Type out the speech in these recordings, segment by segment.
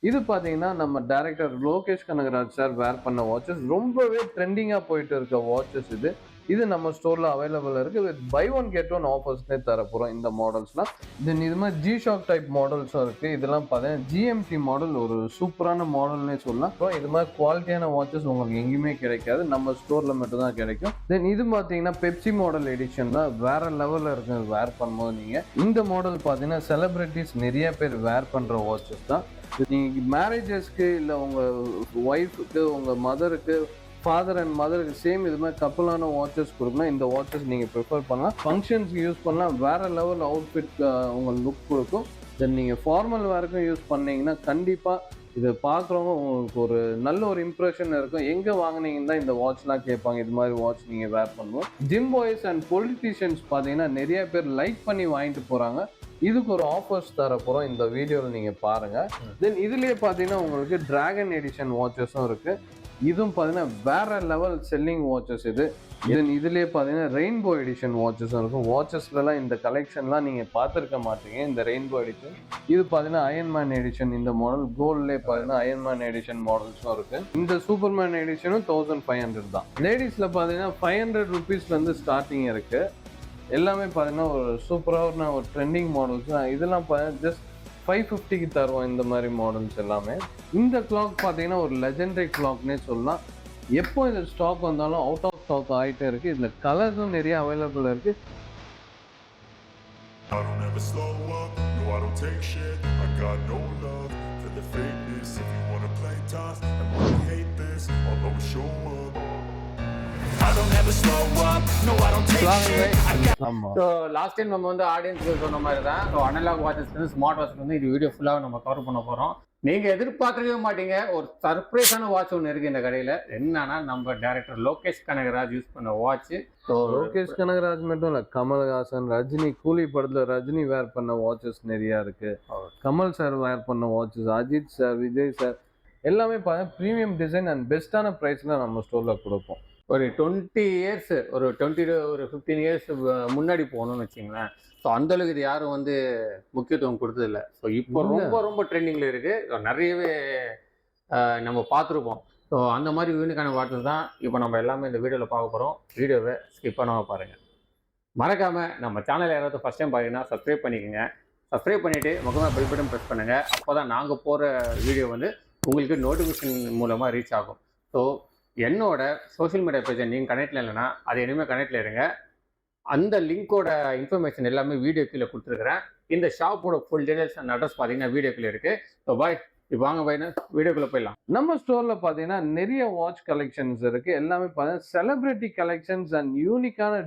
இது பார்த்தீங்கன்னா, நம்ம director Lokesh Kanagaraj sir wear பண்ண வாட்சஸ். ரொம்பவே ட்ரெண்டிங்கா போயிட்டு இருக்க வாட்சஸ் இது. இது நம்ம ஸ்டோர்ல அவைலபிள் இருக்கு. With buy one get one ஆஃபர்ஸ்னே தரப்போறோம் இந்த மாடல்ஸ்லாம். தென் இது மாதிரி G-Shock டைப் மாடல்ஸும் இருக்கு. இதெல்லாம் பார்த்தீங்கன்னா GMT மாடல் ஒரு சூப்பரான மாடல்னே சொல்லலாம். அப்புறம் இது மாதிரி குவாலிட்டியான வாட்சஸ் உங்களுக்கு எங்கேயுமே கிடைக்காது. நம்ம ஸ்டோர்ல மட்டும் தான் கிடைக்கும். தென் இது பார்த்தீங்கன்னா பெப்சி மாடல் எடிஷன் தான். வேற லெவல்ல இருக்கு வேர் பண்ணும்போது நீங்க. இந்த மாடல் பார்த்தீங்கன்னா செலிபிரிட்டிஸ் நிறைய பேர் வேர் பண்ற வாட்சஸ் தான். நீங்க மேரேஜஸ்க்கு இல்லை உங்க ஒய்ஃபுக்கு உங்க மதருக்கு ஃபாதர் அண்ட் மதருக்கு சேம் இது மாதிரி கப்பலான வாட்சஸ் கொடுக்கணும். இந்த வாட்சஸ் நீங்கள் ப்ரிஃபர் பண்ணலாம். ஃபங்க்ஷன்ஸ்க்கு யூஸ் பண்ணலாம். வேற லெவல் அவுட்ஃபிட் உங்களுக்கு லுக் கொடுக்கும். தென் நீங்கள் ஃபார்மல் வேருக்கும் யூஸ் பண்ணீங்கன்னா கண்டிப்பாக இதை பார்க்குறவங்க உங்களுக்கு ஒரு நல்ல ஒரு இம்ப்ரெஷன் இருக்கும். எங்கே வாங்கினீங்கன்னா இந்த வாட்ச்லாம் கேட்பாங்க. இது மாதிரி வாட்ச் நீங்கள் வேர் பண்ணுவோம். ஜிம் பாய்ஸ் அண்ட் பொலிட்டீஷியன்ஸ் பார்த்தீங்கன்னா நிறைய பேர் லைக் பண்ணி வாங்கிட்டு போகிறாங்க. இதுக்கு ஒரு ஆஃபர்ஸ் தர போகிறோம். இந்த வீடியோவில் நீங்கள் பாருங்கள். தென் இதுலேயே பார்த்தீங்கன்னா உங்களுக்கு டிராகன் எடிஷன் வாட்சஸும் இருக்குது. இதுவும் பார்த்தீங்கன்னா வேற லெவல் செல்லிங் வாட்சஸ் இது. தென் இதுலேயே பார்த்தீங்கன்னா ரெயின்போ எடிஷன் வாட்சஸும் இருக்கும். வாட்சஸ்லாம் இந்த கலெக்ஷன்லாம் நீங்கள் பார்த்துருக்க மாட்டீங்க. இந்த ரெயின்போ எடிஷன் இது பார்த்தீங்கன்னா அயன்மேன் எடிஷன். இந்த மாடல் கோல்ட்லேயே பார்த்தீங்கன்னா அயன்மேன் எடிஷன் மாடல்ஸும் இருக்குது. இந்த சூப்பர்மேன் எடிஷனும் 1500 தான். லேடிஸில் பார்த்தீங்கன்னா 500 ருபீஸ்லேருந்து ஸ்டார்டிங் இருக்குது. எல்லாமே பார்த்தீங்கன்னா ஒரு சூப்பரான ஒரு ட்ரெண்டிங் மாடல்ஸ் தான். இதெல்லாம் பார்த்தீங்கன்னா ஜஸ்ட் 550க்கு தருவோம் இந்த மாதிரி மாடல்ஸ் எல்லாமே. இந்த கிளாக் பார்த்தீங்கன்னா ஒரு லெஜெண்டரி கிளாக்னே சொல்லலாம். எப்போ இந்த ஸ்டாக் வந்தாலும் அவுட் ஆஃப் ஸ்டாக் ஆகிட்டே இருக்குது. இதில் கலர்ஸும் நிறைய அவைலபிள் இருக்குது. I don't ever slow up, no I don't take shit. I got no love for the fakeness. If you wanna play tough and wanna hate this, I'll always show up. I don't ever slow up, no I don't take shit. So last time நம்ம வந்து ஆடியன்ஸ்க்கு சொன்ன மாதிரி தான். So analogue வாட்சஸ்லேருந்து smart watch வந்து இது video ஃபுல்லாக நம்ம கவர் பண்ண போகிறோம். நீங்கள் எதிர்பார்க்கவே மாட்டீங்க, ஒரு சர்ப்ரைஸான வாட்ச் ஒன்று இருக்குது இந்த கடையில். என்னன்னா நம்ம டைரக்டர் லோகேஷ் கனகராஜ் யூஸ் பண்ண வாட்ச். ஸோ லோகேஷ் கனகராஜ் மட்டும் இல்லை, கமல்ஹாசன், ரஜினி, கூலி படத்தில் ரஜினி வேர் பண்ண வாட்சஸ் நிறையா இருக்குது. கமல் சார் வேர் பண்ண watches, Ajith sir, Vijay sir எல்லாமே பார்த்தா ப்ரீமியம் டிசைன் அண்ட் பெஸ்ட்டான ப்ரைஸில் நம்ம ஸ்டோரில் கொடுப்போம். ஒரு 20 இயர்ஸ் ஒரு 15 இயர்ஸ் முன்னாடி போகணும்னு வச்சிங்களேன். ஸோ அந்தளவுக்கு இது யாரும் வந்து முக்கியத்துவம் கொடுத்ததில்ல. ஸோ இப்போ ரொம்ப ரொம்ப ட்ரெண்டிங்கில் இருக்குது. நிறையவே நம்ம பார்த்துருப்போம். ஸோ அந்த மாதிரி யூனிக்கான வாட்சஸ் தான் இப்போ நம்ம எல்லாமே இந்த வீடியோவில் பார்க்க போகிறோம். வீடியோவை ஸ்கிப் பண்ணாமல் பாருங்கள். மறக்காமல் நம்ம சேனல் யாராவது ஃபஸ்ட் டைம் பார்த்தீங்கன்னா சப்ஸ்கிரைப் பண்ணிக்கோங்க. சப்ஸ்கிரைப் பண்ணிவிட்டு முகமாக பெல் பட்டன் ப்ரெஸ் பண்ணுங்கள். அப்போ தான் நாங்கள் போகிற வீடியோ வந்து உங்களுக்கு நோட்டிஃபிகேஷன் மூலமாக ரீச் ஆகும். ஸோ என்னோட சோஷியல் மீடியா பேஜை நீங்கள் கனெக்டில் இல்லைன்னா அது இனிமேல் கனெக்டில் இருங்க. அந்த லிங்க்கோட இன்ஃபர்மேஷன் எல்லாமே வீடியோ கீழே கொடுத்துருக்குறேன். இந்த ஷாப்போட ஃபுல் டீடைல்ஸ் அண்ட் அட்ரஸ் பார்த்தீங்கன்னா வீடியோ கீழே இருக்குது. ஸோ பாய், இப்போ வாங்க பாய்னா வீடியோக்குள்ளே போயிடலாம். நம்ம ஸ்டோரில் பார்த்தீங்கன்னா நிறைய வாட்ச் கலெக்ஷன்ஸ் இருக்குது. எல்லாமே பார்த்தீங்கன்னா செலிபிரிட்டி கலெக்ஷன்ஸ் அண்ட் யூனிக்கான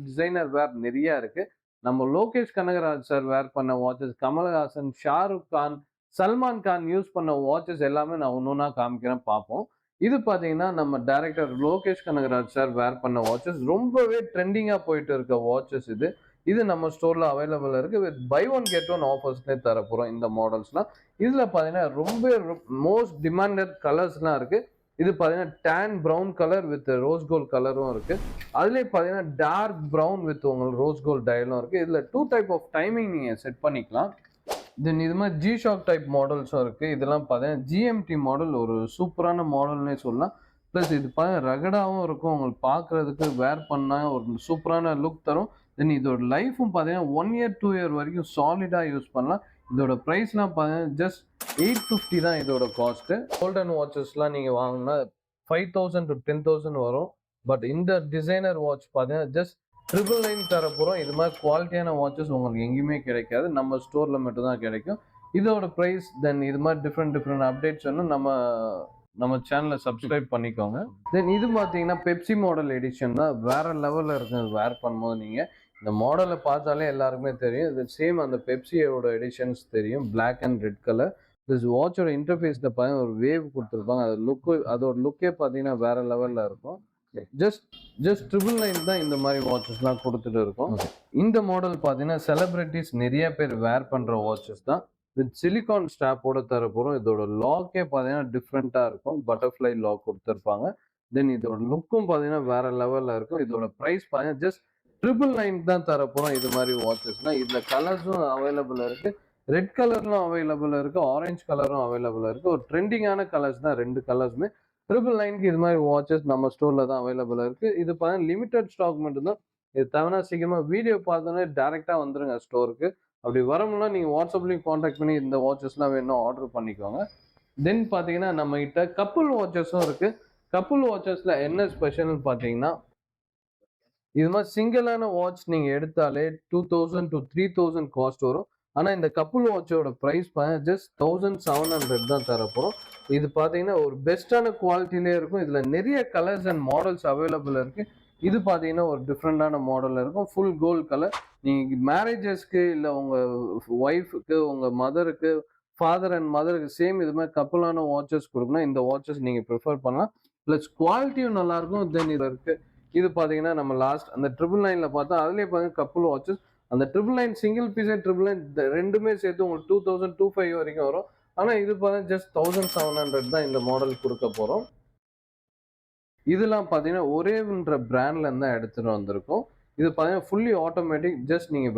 டிசைனர் வேர் நிறையா இருக்குது. நம்ம லோகேஷ் கனகராஜ் சார் வேர் பண்ண வாட்சஸ், கமல்ஹாசன், ஷாருக் கான், சல்மான் கான் யூஸ் பண்ண வாட்சஸ் எல்லாமே நான் ஒன்று ஒன்றா காமிக்கிறேன், பார்ப்போம். இது பார்த்தீங்கன்னா நம்ம director Lokesh Kanagaraj sir wear பண்ண வாட்சஸ். ரொம்பவே ட்ரெண்டிங்காக போயிட்டு இருக்க வாட்சஸ் இது. இது நம்ம ஸ்டோரில் அவைலபிள் இருக்குது. With buy one get one ஆஃபர்ஸ்னே தரப்போகிறோம் இந்த மாடல்ஸ்லாம். இதில் பார்த்தீங்கன்னா ரொம்ப மோஸ்ட் டிமாண்டட் கலர்ஸ்லாம் இருக்குது. இது பார்த்தீங்கன்னா tan brown colour with rose gold கலரும் இருக்குது. அதுலேயே பார்த்தீங்கன்னா டார்க் ப்ரௌன் வித் உங்களுக்கு ரோஸ் கோல்ட் டயலும் இருக்குது. இதில் 2 டைப் ஆஃப் டைமிங் நீங்கள் செட் பண்ணிக்கலாம். தென் இது மாதிரி G-Shock டைப் மாடல்ஸும் இருக்குது. இதெல்லாம் பார்த்தீங்கன்னா GMT மாடல் ஒரு சூப்பரான மாடல்னே சொல்லலாம். ப்ளஸ் இது பார்த்தீங்கன்னா ரகடாகவும் இருக்கும். உங்களுக்கு பார்க்குறதுக்கு வேர் பண்ணால் ஒரு சூப்பரான லுக் தரும். தென் இதோட லைஃப்பும் பார்த்தீங்கன்னா 1 இயர் 2 இயர் வரைக்கும் சாலிடாக யூஸ் பண்ணலாம். இதோட ப்ரைஸ்லாம் பார்த்தீங்கன்னா ஜஸ்ட் 850 தான் இதோட காஸ்ட்டு. கோல்டன் வாட்சஸ்லாம் நீங்கள் வாங்கினா 5000 to 10,000 வரும். பட் இந்த டிசைனர் வாட்ச் பார்த்தீங்கன்னா ஜஸ்ட் 999 தரப்போகிறோம். இது மாதிரி குவாலிட்டியான வாட்சஸ் உங்களுக்கு எங்கேயுமே கிடைக்காது. நம்ம ஸ்டோரில் மட்டும்தான் கிடைக்கும். இதோட ப்ரைஸ் தென் இது மாதிரி டிஃப்ரெண்ட் அப்டேட்ஸ் வந்து நம்ம சேனலை சப்ஸ்கிரைப் பண்ணிக்கோங்க. தென் இது பார்த்தீங்கன்னா பெப்சி மாடல் எடிஷன் தான். வேற லெவலில் இருக்குது வேர் பண்ணும்போது. நீங்கள் இந்த மாடலை பார்த்தாலே எல்லாருக்குமே தெரியும். இது சேம் அந்த பெப்சியோட எடிஷன்ஸ் தெரியும். Black and red colour. This வாட்சோட இன்டர்ஃபேஸில் பார்த்தீங்கன்னா ஒரு வேவ் கொடுத்துருப்பாங்க. அதோட லுக்கே பார்த்தீங்கன்னா வேற லெவலில் இருக்கும். ஜஸ்ட் 999 தான் இந்த மாதிரி வாட்சஸ்லாம் கொடுத்துட்டு இருக்கோம். இந்த மாடல் பார்த்தீங்கன்னா செலிபிரிட்டிஸ் நிறைய பேர் வேர் பண்ணுற வாட்சஸ் தான். வித் சிலிகான் ஸ்டாப்போட தரப்போகிறோம். இதோட லாக்கே பார்த்தீங்கன்னா டிஃப்ரெண்ட்டாக இருக்கும். பட்டர்ஃப்ளை லாக் கொடுத்துருப்பாங்க. தென் இதோட லுக்கும் பார்த்தீங்கன்னா வேற லெவலில் இருக்கும். இதோட ப்ரைஸ் பார்த்தீங்கன்னா ஜஸ்ட் 999 தான் தரப்போகிறோம். இது மாதிரி வாட்சஸ்லாம் இதில் கலர்ஸும் அவைலபிள் இருக்குது. ரெட் கலர்லும் அவைலபிள் இருக்கு, ஆரஞ்சு கலரும் அவைலபிள் இருக்கு. ஒரு ட்ரெண்டிங்கான கலர்ஸ் தான் ரெண்டு கலர்ஸுமே. 999 இது மாதிரி வாட்சஸ் நம்ம ஸ்டோர்ல தான் அவைலபிள் இருக்கு. இது பார்த்தீங்கன்னா லிமிடெட் ஸ்டாக் மட்டும் தான். இது தவிர சீக்கிரமா வீடியோ பார்த்தோன்னே டைரக்டா வந்துருங்க ஸ்டோருக்கு. அப்படி வரணும்னா நீங்க வாட்ஸ்அப்லயும் காண்டாக்ட் பண்ணி இந்த வாட்சஸ்லாம் வேணும் ஆர்டர் பண்ணிக்கோங்க. தென் பார்த்தீங்கன்னா நம்ம கிட்ட கப்புள் வாட்சஸும் இருக்கு. கப்புள் வாட்சஸ்ல என்ன ஸ்பெஷல்னு பார்த்தீங்கன்னா, இது மாதிரி சிங்கிளான வாட்ச் நீங்க எடுத்தாலே 2000 to 3000 காஸ்ட் வரும். ஆனா இந்த கப்புள் வாட்சோட பிரைஸ் ஜஸ்ட் 1700 தான் தரப்போறோம். இது பாத்தீங்கன்னா ஒரு பெஸ்டான குவாலிட்டிலே இருக்கும். இதுல நிறைய கலர்ஸ் அண்ட் மாடல்ஸ் அவைலபிள் இருக்கு. இது பாத்தீங்கன்னா ஒரு டிஃப்ரெண்டான மாடல் இருக்கும். Full gold colour. நீங்க மேரேஜஸ்க்கு இல்ல உங்க ஒய்ஃபுக்கு, உங்க மதருக்கு, ஃபாதர் அண்ட் மதருக்கு சேம் இது மாதிரி கப்புளான வாட்சஸ் கொடுக்கணும். இந்த வாட்சஸ் நீங்க ப்ரிஃபர் பண்ணலாம். பிளஸ் குவாலிட்டியும் நல்லா இருக்கும். தென் இது இருக்கு. இது பாத்தீங்கன்னா நம்ம லாஸ்ட் அந்த 999ல பார்த்தா அதுலயே பாத்தீங்கன்னா கப்புள் வாட்சஸ் அந்த 999 சிங்கிள் பீஸ் 999 ரெண்டுமே சேர்த்து உங்களுக்கு 2025 வரைக்கும் வரும். ஆனா இது பாத்தீங்கன்னா ஜஸ்ட் 1700 தான் இந்த மாடல் கொடுக்க போறோம். இதெல்லாம் பாத்தீங்கன்னா ஒரேன்ற பிராண்ட்ல இருந்து தான் எடுத்துட்டு வந்திருக்கோம். இது பாத்தீங்கன்னா ஃபுல்லி ஆட்டோமேட்டிக். ஜஸ்ட் நீங்க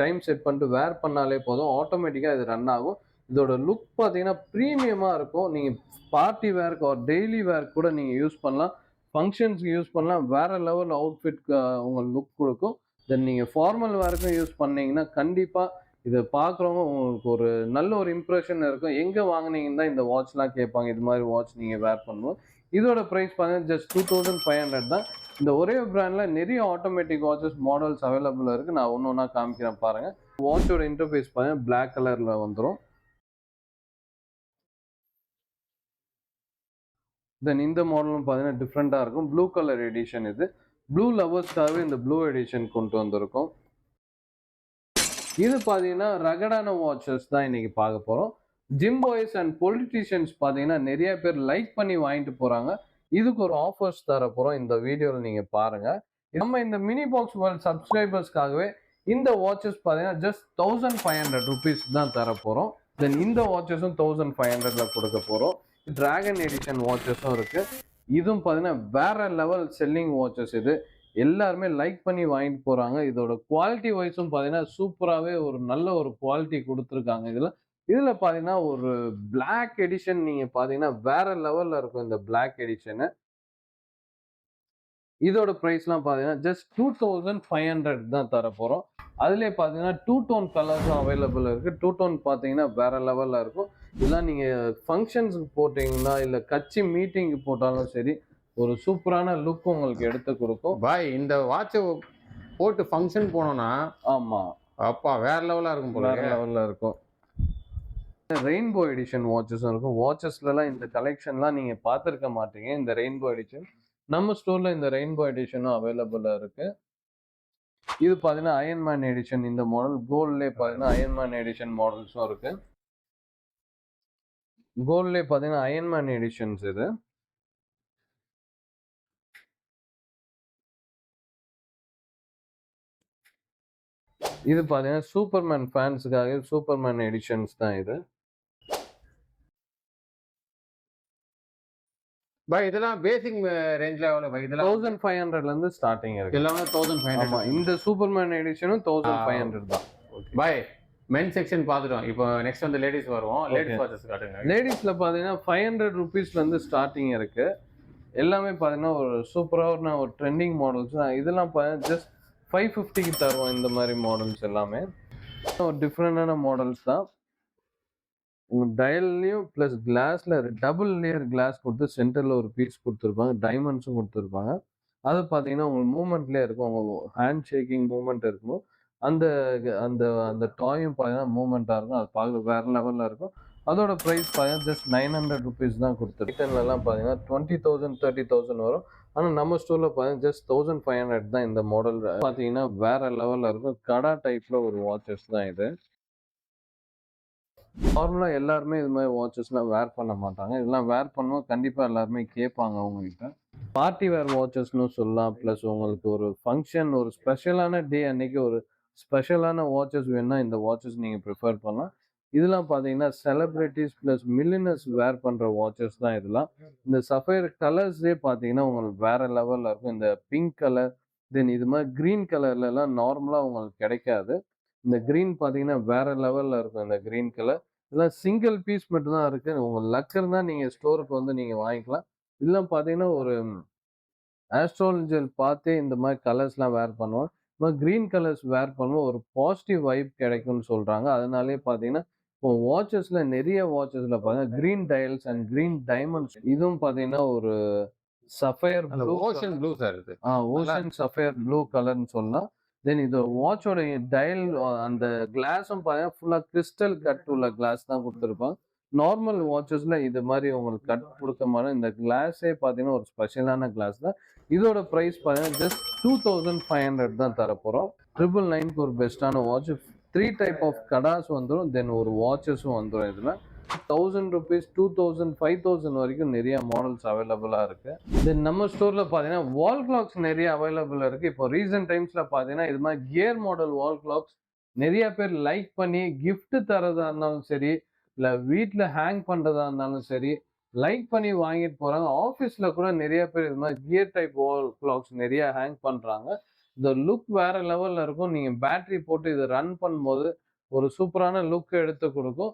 டைம் செட் பண்ணிட்டு வேர் பண்ணாலே போதும், ஆட்டோமேட்டிக்கா இது ரன் ஆகும். இதோட லுக் பாத்தீங்கன்னா ப்ரீமியமா இருக்கும். நீங்க பார்ட்டி வேர்க்கு ஒரு டெய்லி வேர் கூட நீங்க யூஸ் பண்ணலாம், ஃபங்க்ஷன்ஸ்க்கு யூஸ் பண்ணலாம். வேற லெவல் அவுட்ஃபிட் உங்களுக்கு லுக் கொடுக்கும். தென் நீங்க ஃபார்மல் வேர்க்கும் யூஸ் பண்ணீங்கன்னா கண்டிப்பா இதை பார்க்குறவங்க உங்களுக்கு ஒரு நல்ல ஒரு இம்ப்ரெஷன் இருக்கும். எங்க வாங்குனீங்கன்னு தான் இந்த வாட்ச்லாம் கேட்பாங்க. இது மாதிரி வாட்ச் நீங்க வேர் பண்ணும்போது இதோட பிரைஸ் பார்த்தீங்கன்னா ஜஸ்ட் 2500 தான். இந்த ஒரே பிராண்ட்ல நிறைய ஆட்டோமேட்டிக் வாட்சஸ் மாடல்ஸ் அவைலபிள் இருக்கு. நான் ஒன்று ஒன்றா காமிக்கிறேன் பாருங்க. வாட்சோட இன்டர்ஃபேஸ் பார்த்தீங்கன்னா பிளாக் கலர்ல வந்துடும். தென் இந்த மாடலும் பார்த்தீங்கன்னா டிஃப்ரெண்ட்டாக இருக்கும். ப்ளூ கலர் எடிஷன் இது. ப்ளூ லவர்ஸ்க்காகவே இந்த ப்ளூ எடிஷன் கொண்டு வந்திருக்கோம். இது பார்த்தீங்கன்னா ரகடான வாட்சஸ் தான் இன்னைக்கு பார்க்க போகிறோம். ஜிம் பாய்ஸ் அண்ட் பொலிட்டீஷியன்ஸ் பார்த்தீங்கன்னா நிறைய பேர் லைக் பண்ணி வாங்கிட்டு போகிறாங்க. இதுக்கு ஒரு ஆஃபர்ஸ் தர போகிறோம். இந்த வீடியோவில் நீங்கள் பாருங்கள். நம்ம இந்த மினி பாக்ஸ் வேர்ல்ட் சப்ஸ்கிரைபர்ஸ்க்காகவே இந்த வாட்சஸ் பார்த்தீங்கன்னா ஜஸ்ட் 1500 ருபீஸ் தான் தர போகிறோம். தென் இந்த வாட்சஸும் 1500ல கொடுக்க போகிறோம். டிராகன் எடிஷன் வாட்சஸும் இருக்கு. இதுவும் பார்த்தீங்கன்னா வேற லெவல் செல்லிங் வாட்சஸ். இது எல்லாருமே லைக் பண்ணி வாங்கிட்டு போறாங்க. இதோட குவாலிட்டி வைஸும் பார்த்தீங்கன்னா சூப்பராகவே ஒரு நல்ல ஒரு குவாலிட்டி கொடுத்துருக்காங்க. இதுல பார்த்தீங்கன்னா ஒரு பிளாக் எடிஷன் நீங்க பார்த்தீங்கன்னா வேற லெவல்ல இருக்கும். இந்த பிளாக் எடிஷனு இதோட ப்ரைஸ்லாம் பார்த்தீங்கன்னா ஜஸ்ட் 2500 தான் தர போகிறோம். அதுலேயே பார்த்தீங்கன்னா 2 டோன் கலர்ஸும் அவைலபிள் இருக்குது. 2 டோன் பார்த்தீங்கன்னா வேற லெவலில் இருக்கும். இதெல்லாம் நீங்கள் ஃபங்க்ஷன்ஸுக்கு போட்டிங்கன்னா இல்லை கட்சி மீட்டிங்கு போட்டாலும் சரி ஒரு சூப்பரான லுக் உங்களுக்கு எடுத்து கொடுக்கும். பாய் இந்த வாட்சை போட்டு ஃபங்க்ஷன் போனோம்னா ஆமாம் அப்பா வேற லெவலாக இருக்கும் போல. வேற லெவலில் இருக்கும். ரெயின்போ எடிஷன் வாட்சஸும் இருக்கும். வாட்சஸ்லாம் இந்த கலெக்ஷன்லாம் நீங்கள் பார்த்துருக்க மாட்டீங்க. இந்த ரெயின்போ எடிஷன் நம்ம ஸ்டோர்ல இந்த ரெயின்போ எடிஷனும் அவைலபிளா இருக்கு. இது பார்த்தீங்கன்னா அயன்மேன் எடிஷன். இந்த மாடல் கோல்ட்லேயே பார்த்தீங்கன்னா அயன்மேன் எடிஷன் மாடல்ஸும் இருக்கு. கோல்ட்லேயே பார்த்தீங்கன்னா அயன்மேன் எடிஷன்ஸ் இது. இது பார்த்தீங்கன்னா சூப்பர்மேன் ஃபேன்ஸுக்காக சூப்பர்மேன் எடிஷன்ஸ் தான் இது. பாய் இதெல்லாம் பேசிக் ரேஞ்ச்ல எவ்வளவு பாய்? இதெல்லாம் 1500ல இருந்து ஸ்டார்டிங் இருக்கு. எல்லாமே 1500. ஆமா, இந்த சூப்பர்மேன் எடிஷனும் 1500 தான். பாய் மென் செக்ஷன் பார்த்துட்டோம். இப்போ நெக்ஸ்ட் வந்து லேடிஸ் வருவோம். லேடிஸ் வாட்சஸ் காட்டுங்க. லேடிஸ்ல பார்த்தீங்கன்னா 500 ருபீஸ்ல இருந்து ஸ்டார்டிங் இருக்கு. எல்லாமே பார்த்தீங்கன்னா ஒரு சூப்பரான ஒரு ட்ரெண்டிங் மாடல்ஸ் தான். இதெல்லாம் பார்த்தீங்கன்னா ஜஸ்ட் 550க்கு தருவோம். இந்த மாதிரி மாடல்ஸ் எல்லாமே ஒரு டிஃப்ரெண்டான மாடல்ஸ் தான். உங்கள் டயல்லையும் ப்ளஸ் கிளாஸில் டபுள் லேயர் கிளாஸ் கொடுத்து சென்டரில் ஒரு பீஸ் கொடுத்துருப்பாங்க. டைமண்ட்ஸும் கொடுத்துருப்பாங்க. அது பார்த்தீங்கன்னா உங்களுக்கு மூமெண்ட்லேயே இருக்கும். உங்களுக்கு ஹேண்ட் ஷேக்கிங் மூமெண்ட் இருக்கும். அந்த அந்த அந்த டாயும் பார்த்தீங்கன்னா மூமெண்ட்டாக இருக்கும். அது பார்க்க வேறு லெவலில் இருக்கும். அதோட ப்ரைஸ் பார்த்தீங்கன்னா ஜஸ்ட் 900 ருபீஸ் தான் கொடுத்துருக்கு. ரிட்டர்ன்லலாம் பார்த்தீங்கன்னா 20,000 30,000 வரும். ஆனால் நம்ம ஸ்டோரில் பார்த்தீங்கன்னா ஜஸ்ட் 1500 தான் இந்த மாடல். பார்த்தீங்கன்னா வேறு லெவலில் இருக்கும். கடா டைப்பில் ஒரு வாட்சஸ் தான் இது. நார்மலாக எல்லாருமே இது மாதிரி வாட்சஸ்லாம் வேர் பண்ண மாட்டாங்க. இதெல்லாம் வேர் பண்ணுவோம் கண்டிப்பாக எல்லாருமே கேட்பாங்க உங்ககிட்ட. பார்ட்டி வேர் வாட்சஸ்னு சொல்லலாம். ப்ளஸ் உங்களுக்கு ஒரு ஃபங்க்ஷன் ஒரு ஸ்பெஷலான டே அன்னைக்கு ஒரு ஸ்பெஷலான வாட்சஸ் வேணும்னா இந்த வாட்சஸ் நீங்கள் ப்ரிஃபர் பண்ணலாம். இதெல்லாம் பார்த்தீங்கன்னா செலிப்ரிட்டிஸ் ப்ளஸ் மில்லினர்ஸ் வேர் பண்ணுற வாட்சஸ் தான் இதெல்லாம். இந்த சஃபயர் கலர்ஸே பார்த்தீங்கன்னா உங்களுக்கு வேற லெவலில் இருக்கும். இந்த பிங்க் கலர் தென் இது மாதிரி க்ரீன் கலர்லலாம் நார்மலாக உங்களுக்கு கிடைக்காது. இந்த கிரீன் பார்த்தீங்கன்னா வேற லெவல்ல இருக்கும். இந்த கிரீன் கலர் இதெல்லாம் சிங்கிள் பீஸ் மட்டும் தான் இருக்கு. உங்க லக் இருந்தா நீங்க ஸ்டோருக்கு வந்து நீங்க வாங்கிக்கலாம். இதெல்லாம் பார்த்தீங்கன்னா ஒரு ஆஸ்ட்ராலஜியில் பார்த்தே இந்த மாதிரி கலர்ஸ்லாம் வேர் பண்ணுவோம். இந்த மாதிரி கிரீன் கலர்ஸ் வேர் பண்ணுவோம். ஒரு பாசிட்டிவ் வைப் கிடைக்கும்னு சொல்றாங்க. அதனாலேயே பார்த்தீங்கன்னா, இப்போ வாட்சஸ்ல நிறைய வாட்சஸ்ல பார்த்தீங்கன்னா, green dials and green diamonds இதுவும் பார்த்தீங்கன்னா, ஒரு சஃபயர் அந்த ப்ளூ ஓஷன் ப்ளூ சார் இது. ஓஷன் சஃபயர் ப்ளூ கலர்ன்னு சொல்லலாம். தென் இது வாட்சோட டயல் அந்த கிளாஸும் பார்த்தீங்கன்னா, ஃபுல்லா கிறிஸ்டல் கட் உள்ள கிளாஸ் தான் குடுத்துருப்பாங்க. நார்மல் வாட்சஸ்ல இது மாதிரி உங்களுக்கு கட் குடுக்க மாட்டாங்க. இந்த கிளாஸே பார்த்தீங்கன்னா, ஒரு ஸ்பெஷலான கிளாஸ் தான். இதோட பிரைஸ் பார்த்தீங்கன்னா, ஜஸ்ட் 2500 தான் தரப்போறோம். 999க்கு ஒரு பெஸ்ட்டான வாட்ச். 3 டைப் ஆஃப் கடாஸ் வந்துரும். தென் ஒரு வாட்சஸும் வந்துரும் இதுல. ₹1000, 2000, 5000 வரைக்கும் நிறைய மாடல்ஸ் அவைலபிளா இருக்கு. தென் நம்ம ஸ்டோர்ல பாத்தீங்கன்னா வால் கிளாக்ஸ் நிறைய அவைலபிள் இருக்கு. இப்போ ரீசன்ட் டைம்ஸ்ல பாத்தீங்கன்னா இது மாதிரி கியர் மாடல் வால் கிளாக்ஸ் நிறைய பேர் லைக் பண்ணி gift தரதா இருந்தாலும் சரி, இல்ல வீட்ல ஹேங் பண்றதா இருந்தாலும் சரி, லைக் பண்ணி வாங்கிட்டு போறாங்க. ஆஃபீஸ்ல கூட நிறைய பேர் இது மாதிரி கியர் டைப் வால் கிளாக்ஸ் நிறைய ஹேங் பண்றாங்க. இந்த லுக் வேற லெவல்ல இருக்கும். நீங்க பேட்டரி போட்டு இதை ரன் பண்ணும்போது ஒரு சூப்பரான லுக் எடுத்து கொடுக்கும்.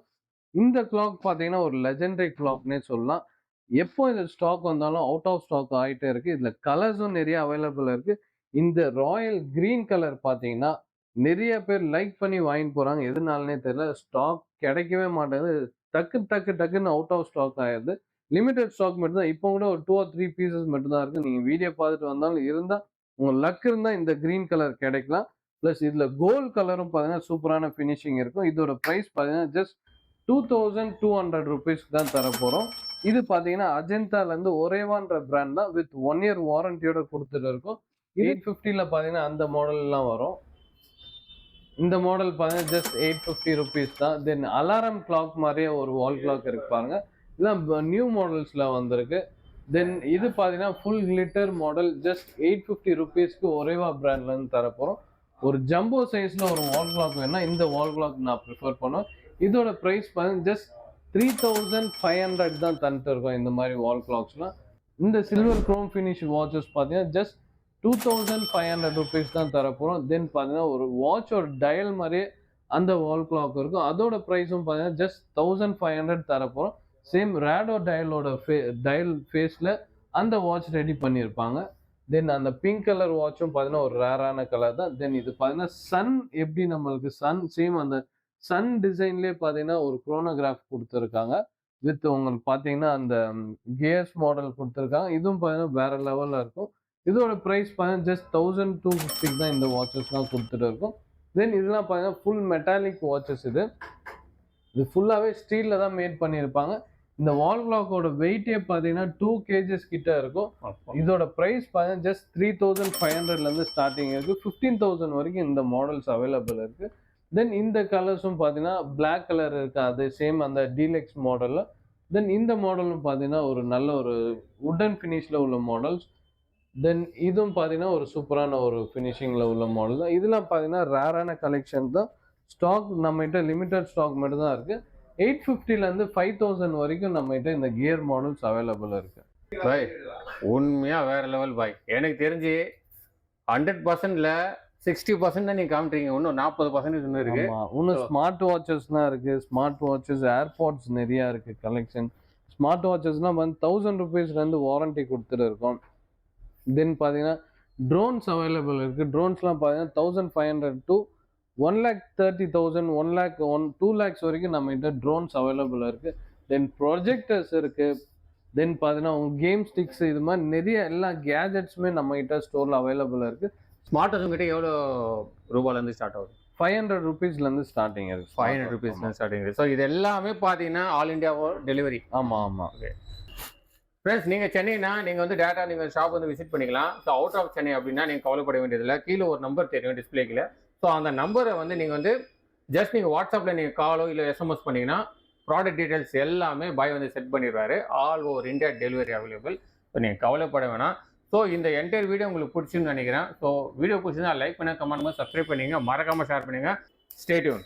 இந்த கிளாக் பார்த்தீங்கன்னா ஒரு லெஜெண்டரி கிளாக்னே சொல்லலாம். எப்போ இந்த ஸ்டாக் வந்தாலும் அவுட் ஆஃப் ஸ்டாக் ஆயிட்டே இருக்கு. இதுல கலர்ஸும் நிறைய அவைலபிள் இருக்கு. இந்த ராயல் கிரீன் கலர் பார்த்தீங்கன்னா நிறைய பேர் லைக் பண்ணி வாங்கிட்டு போறாங்க. எதுனாலனே தெரியல. ஸ்டாக் கிடைக்கவே மாட்டேங்குது. டக்குன்னு அவுட் ஆஃப் ஸ்டாக் ஆயிடுது. லிமிடெட் ஸ்டாக் மட்டும் தான். இப்போ கூட ஒரு 2 or 3 பீசஸ் மட்டும் தான் இருக்கு. நீங்க வீடியோ பார்த்துட்டு வந்தாலும் இருந்தா உங்க லக் இருந்தா இந்த கிரீன் கலர் கிடைக்கலாம். பிளஸ் இதுல கோல்ட் கலரும் பார்த்தீங்கன்னா சூப்பரான ஃபினிஷிங் இருக்கும். இதோட பிரைஸ் பார்த்தீங்கன்னா ஜஸ்ட் ₹2200 தான் தர போறோம். இது பார்த்தீங்கன்னா அஜந்தாலேருந்து ஒரேவான்ற பிராண்ட் தான் வித் 1 year வாரண்டியோட கொடுத்துட்டு இருக்கோம். 850ல பார்த்தீங்கன்னா அந்த மாடல்லாம் வரும். இந்த மாடல் பார்த்தீங்கன்னா ஜஸ்ட் ₹850 தான். தென் அலாரம் கிளாக் மாதிரியே ஒரு வால் கிளாக் இருக்கு பாருங்க. இதெல்லாம் நியூ மாடல்ஸ்ல வந்திருக்கு. தென் இது பார்த்தீங்கன்னா ஃபுல் கிளிட்டர் மாடல் ஜஸ்ட் ₹850க்கு ஒரேவா பிராண்ட்ல இருந்து தர போறோம். ஒரு ஜம்போ சைஸ்ல ஒரு வால் கிளாக் வேணா இந்த வால் கிளாக் நான் ப்ரிஃபர் பண்ணுவேன். இதோட பிரைஸ் பார்த்தீங்கன்னா ஜஸ்ட் 3500 தான் தந்துட்டு இருக்கோம் இந்த மாதிரி வால் கிளாக்ஸ்லாம். இந்த சில்வர் குரோம் ஃபினிஷ் வாட்சஸ் பார்த்தீங்கன்னா ஜஸ்ட் ₹2500 தான் தரப்போகிறோம். தென் பார்த்தீங்கன்னா ஒரு வாட்சோட டயல் மாதிரியே அந்த வால் கிளாக் இருக்கும். அதோட ப்ரைஸும் பார்த்தீங்கன்னா ஜஸ்ட் 1500 தரப்போகிறோம். சேம் ரேடோ டயலோட டயல் ஃபேஸில் அந்த வாட்ச் ரெடி பண்ணியிருப்பாங்க. தென் அந்த பிங்க் கலர் வாட்சும் பார்த்தீங்கன்னா ஒரு ரேரான கலர் தான். தென் இது பார்த்தீங்கன்னா சன் எப்படி நம்மளுக்கு சன் சேம் அந்த சன் டிசைன்லேயே பார்த்தீங்கன்னா ஒரு குரோனோகிராஃப் கொடுத்துருக்காங்க. வித் உங்களுக்கு பார்த்தீங்கன்னா அந்த கியர்ஸ் மாடல் கொடுத்துருக்காங்க. இதுவும் பார்த்தீங்கன்னா வேற லெவலில் இருக்கும். இதோட ப்ரைஸ் பார்த்தீங்கன்னா ஜஸ்ட் 1250 தான் இந்த வாட்சஸ்லாம் கொடுத்துட்டு இருக்கும். தென் இதெல்லாம் பார்த்தீங்கன்னா ஃபுல் மெட்டாலிக் வாட்சஸ். இது ஃபுல்லாகவே ஸ்டீலில் தான் மேட் பண்ணியிருப்பாங்க. இந்த வால் கிளாக்கோட வெயிட்டே பார்த்தீங்கன்னா 2 kgs கிட்ட இருக்கும். இதோட ப்ரைஸ் பார்த்தீங்கன்னா ஜஸ்ட் 3500லேருந்து ஸ்டார்டிங் இருக்குது. 15,000 வரைக்கும் இந்த மாடல்ஸ் அவைலபிள் இருக்குது. தென் இந்த கலர்ஸும் பார்த்தீங்கன்னா பிளாக் கலர் இருக்குது. அது சேம் அந்த டீலக்ஸ் மாடலில். தென் இந்த மாடலும் பார்த்தீங்கன்னா ஒரு நல்ல ஒரு வுடன் ஃபினிஷில் உள்ள மாடல்ஸ். தென் இதுவும் பார்த்தீங்கன்னா ஒரு சூப்பரான ஒரு ஃபினிஷிங்கில் உள்ள மாடல் தான். இதெல்லாம் பார்த்தீங்கன்னா ரேரான கலெக்ஷன் தான். ஸ்டாக் நம்மகிட்ட லிமிட்டட் ஸ்டாக் மட்டும் தான் இருக்குது. 850லேருந்து 5000 வரைக்கும் நம்மகிட்ட இந்த கியர் மாடல்ஸ் அவைலபிள் இருக்கு. பாய் உண்மையா வேற லெவல் பாய். எனக்கு தெரிஞ்சு 100%ல 60% தான் நீங்க காமிட்டீங்க. இன்னும் 40% இன்னும் இருக்கு. இன்னும் ஸ்மார்ட் வாட்சஸ்லாம் இருக்கு. ஸ்மார்ட் வாட்சஸ் ஏர்பாட்ஸ் நிறைய இருக்கு கலெக்ஷன். ஸ்மார்ட் வாட்சஸ்லாம் வந்து ₹1000 வாரண்டி கொடுத்துட்டு இருக்கோம். தென் பார்த்தீங்கன்னா ட்ரோன்ஸ் அவைலபிள் இருக்கு. ட்ரோன்ஸ்லாம் பார்த்தீங்கன்னா 1500 to 1,30,000, 1 lakh, 2 lakhs வரைக்கும் நம்மகிட்ட ட்ரோன்ஸ் அவைலபிள் இருக்கு. தென் ப்ரொஜெக்டர்ஸ் இருக்கு. தென் பார்த்தீங்கன்னா உங்க கேம் ஸ்டிக்ஸ் இது மாதிரி நிறைய எல்லா கேஜெட்ஸுமே நம்மகிட்ட ஸ்டோர்ல அவைலபிள் இருக்கு. ஸ்மார்ட் வாட்ச் கிட்ட எவ்வளோ ரூபாயிலேருந்து ஸ்டார்ட் ஆகுது? ₹500 ஸ்டார்டிங் இருக்கு. ₹500 ஸ்டார்டிங் இருக்கு. ஸோ இது எல்லாமே பார்த்தீங்கன்னா ஆல் இண்டியா டெலிவரி. ஆமாம். ஓகே ஃப்ரெண்ட்ஸ், நீங்கள் சென்னைனா நீங்கள் வந்து டேட்டா நீங்கள் ஷாப் வந்து விசிட் பண்ணிக்கலாம். ஸோ அவுட் ஆஃப் சென்னை அப்படின்னா நீங்கள் கவலைப்பட வேண்டியதில்லை. கீழே ஒரு நம்பர் தெரியும் டிஸ்பிளேக்கில். ஸோ அந்த நம்பரை வந்து நீங்கள் வந்து ஜஸ்ட் நீங்கள் வாட்ஸ்அப்பில் நீங்கள் காலோ இல்லை எஸ்எம்எஸ் பண்ணிங்கன்னா ப்ராடக்ட் டீட்டெயில்ஸ் எல்லாமே பாய் வந்து செட் பண்ணிடுவார். All over India delivery available. So நீங்கள் கவலைப்பட வேணாம். ஸோ இந்த என்டையர் வீடியோ உங்களுக்கு பிடிச்சுன்னு நினைக்கிறேன். ஸோ வீடியோ பிடிச்சிருந்தா லைக் பண்ணுங்கள், கமெண்ட் பண்ணுங்கள், சப்ஸ்கிரைப் பண்ணிங்க, மறக்காமல் ஷேர் பண்ணுங்கள். Stay tune.